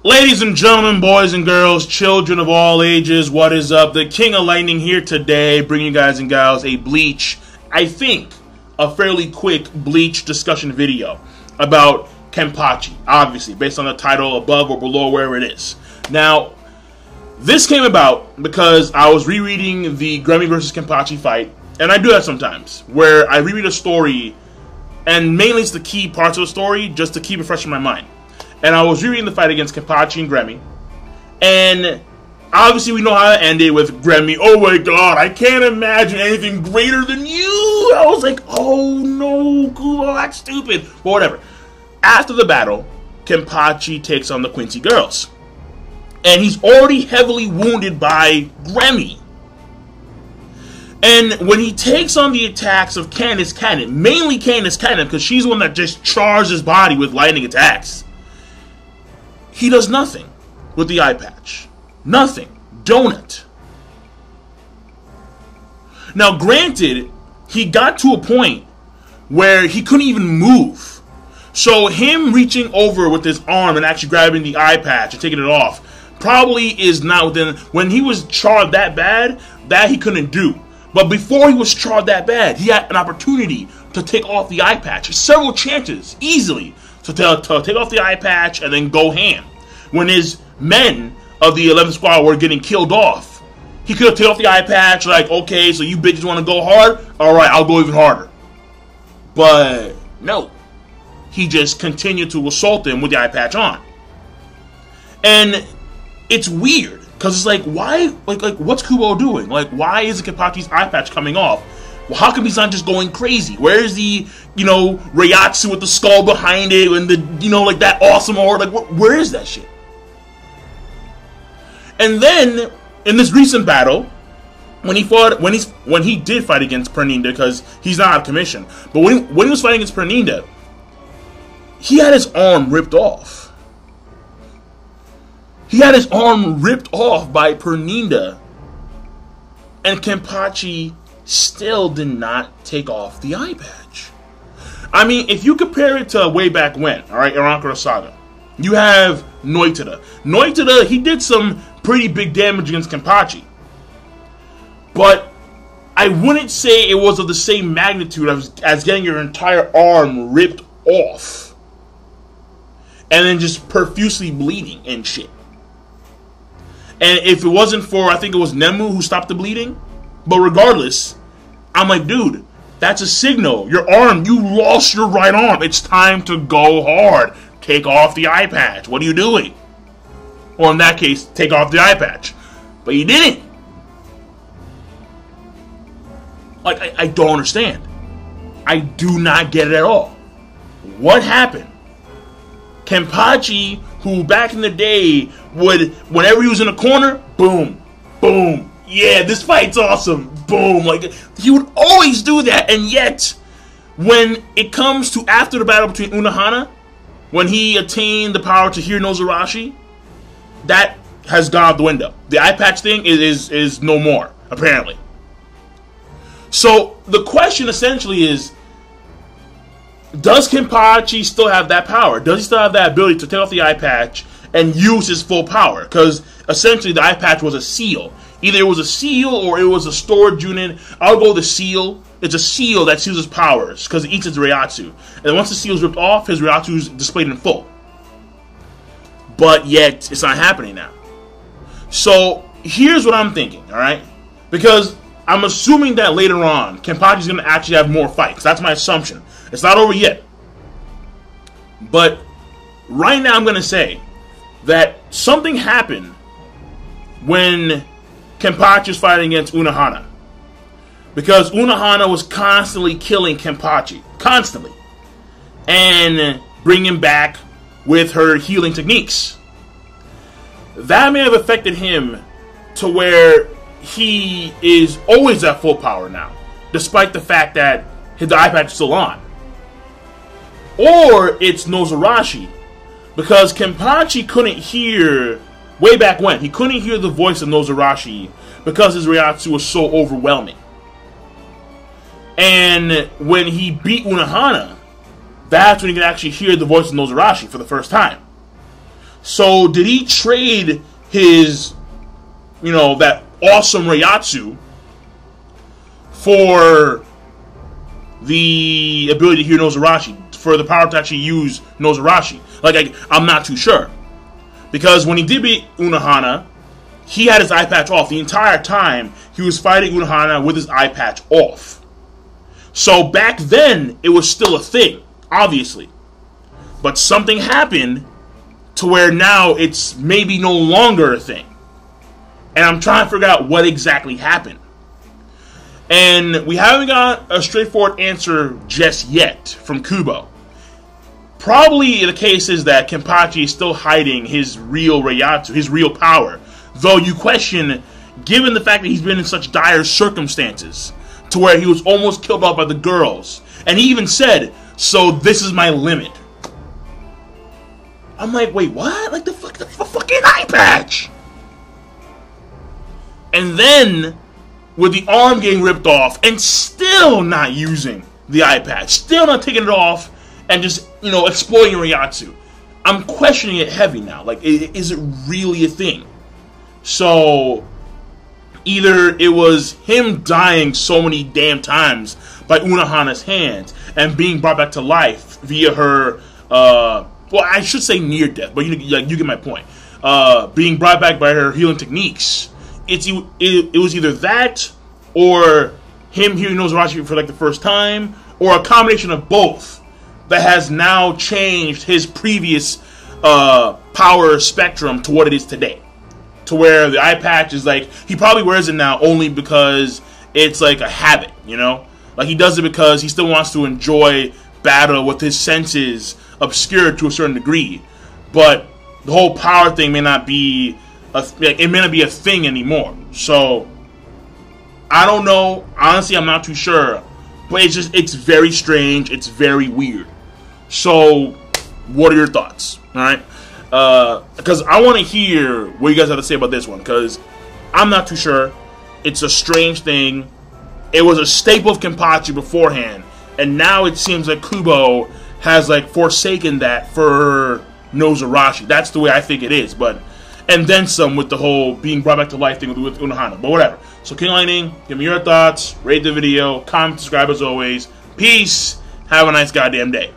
Ladies and gentlemen, boys and girls, children of all ages, what is up? The King of Lightning here today, bringing you guys and gals a Bleach, I think, a fairly quick Bleach discussion video about Kenpachi, obviously, based on the title above or below wherever it is. Now, this came about because I was rereading the Gremmy vs. Kenpachi fight, and I do that sometimes, where I reread a story, and mainly it's the key parts of the story, just to keep it fresh in my mind. And I was rereading the fight against Kenpachi and Gremmy. And obviously we know how it ended with Gremmy. Oh my god, I can't imagine anything greater than you. I was like, oh no, Kubo, that's stupid. But whatever. After the battle, Kenpachi takes on the Quincy girls. And he's already heavily wounded by Gremmy. And when he takes on the attacks of Candace Cannon, mainly Candace Cannon, because she's the one that just charged his body with lightning attacks, he does nothing with the eye patch. Nothing. Donut. Now, granted, he got to a point where he couldn't even move. So him reaching over with his arm and actually grabbing the eye patch and taking it off probably is not within... When he was charred that bad, that he couldn't do. But before he was charred that bad, he had an opportunity to take off the eye patch. Several chances, easily, to take off the eye patch and then go ham. When his men of the 11th squad were getting killed off, he could have taken off the eye patch, like, okay, so you bitches want to go hard? Alright, I'll go even harder. But no. He just continued to assault them with the eye patch on. And it's weird, because it's like, why, like what's Kubo doing? Like, why is Kenpachi's eye patch coming off? Well, how come he's not just going crazy? Where is the, Reiatsu with the skull behind it and the, like that awesome aura? Like, where is that shit? And then, in this recent battle, when he did fight against Perninda, because he's not out of commission, but when he was fighting against Perninda, he had his arm ripped off. He had his arm ripped off by Perninda, and Kenpachi still did not take off the eye patch. I mean, if you compare it to way back when, alright, Arankura Saga, you have Noitada. Noitada, he did some pretty big damage against Kenpachi. But I wouldn't say it was of the same magnitude as getting your entire arm ripped off. And then just profusely bleeding and shit. And if it wasn't for, I think it was Nemu who stopped the bleeding. But regardless, I'm like, dude, that's a signal. Your arm, you lost your right arm. It's time to go hard. Take off the eye patch. What are you doing? Or in that case, take off the eye patch. But you didn't. Like, I don't understand. I do not get it at all. What happened? Kenpachi, who back in the day would, whenever he was in a corner, boom, boom. Yeah, this fight's awesome. Boom. Like, he would always do that. And yet, when it comes to after the battle between Unohana, when he attained the power to hear Nozarashi, that has gone out the window. The eye patch thing is no more, apparently. So, the question essentially is, does Kenpachi still have that power? Does he still have that ability to take off the eye patch and use his full power? Because essentially the eye patch was a seal. Either it was a seal or it was a storage unit. I'll go with the seal. It's a seal that seals his powers because it eats his Reiatsu. And once the seal is ripped off, his Reiatsu is displayed in full. But yet, it's not happening now. So, here's what I'm thinking, alright? Because I'm assuming that later on, Kenpachi's going to actually have more fights. That's my assumption. It's not over yet. But right now I'm going to say that something happened when Kenpachi was fighting against Unohana. Because Unohana was constantly killing Kenpachi. Constantly. And bringing him back with her healing techniques. That may have affected him to where he is always at full power now. Despite the fact that his eye patch is still on. Or it's Nozarashi. Because Kenpachi couldn't hear... Way back when, he couldn't hear the voice of Nozarashi because his Reiatsu was so overwhelming. And when he beat Unohana, that's when he could actually hear the voice of Nozarashi for the first time. So did he trade his, that awesome Reiatsu for the ability to hear Nozarashi, for the power to actually use Nozarashi? Like, I'm not too sure. Because when he did beat Unohana, he had his eye patch off. The entire time, he was fighting Unohana with his eye patch off. So back then, it was still a thing, obviously. But something happened to where now it's maybe no longer a thing. And I'm trying to figure out what exactly happened. And we haven't got a straightforward answer just yet from Kubo. Probably the case is that Kenpachi is still hiding his real Reiatsu, his real power. Though you question, given the fact that he's been in such dire circumstances, to where he was almost killed off by the girls. And he even said, so this is my limit. I'm like, wait, what? Like the fucking eye patch! And then, with the arm getting ripped off, and still not using the eye patch, still not taking it off, and just, exploiting Reiatsu. I'm questioning it heavy now. Like, is it really a thing? So, either it was him dying so many damn times by Unohana's hands, and being brought back to life via her, well, I should say near death, but you get my point. Being brought back by her healing techniques. It was either that, or him hearing Nozarashi for like the first time, or a combination of both that has now changed his previous power spectrum to what it is today. To where the eye patch is like, he probably wears it now only because it's like a habit, Like he does it because he still wants to enjoy battle with his senses obscured to a certain degree. But the whole power thing may not be it may not be a thing anymore. So I don't know. Honestly, I'm not too sure. But it's very strange. It's very weird. So what are your thoughts? Alright? Because I want to hear what you guys have to say about this one. Because I'm not too sure. It's a strange thing. It was a staple of Kenpachi beforehand. And now it seems like Kubo has like forsaken that for Nozarashi. That's the way I think it is. And then some with the whole being brought back to life thing with Unohana. But whatever. So King Lightning, give me your thoughts. Rate the video. Comment, subscribe as always. Peace. Have a nice goddamn day.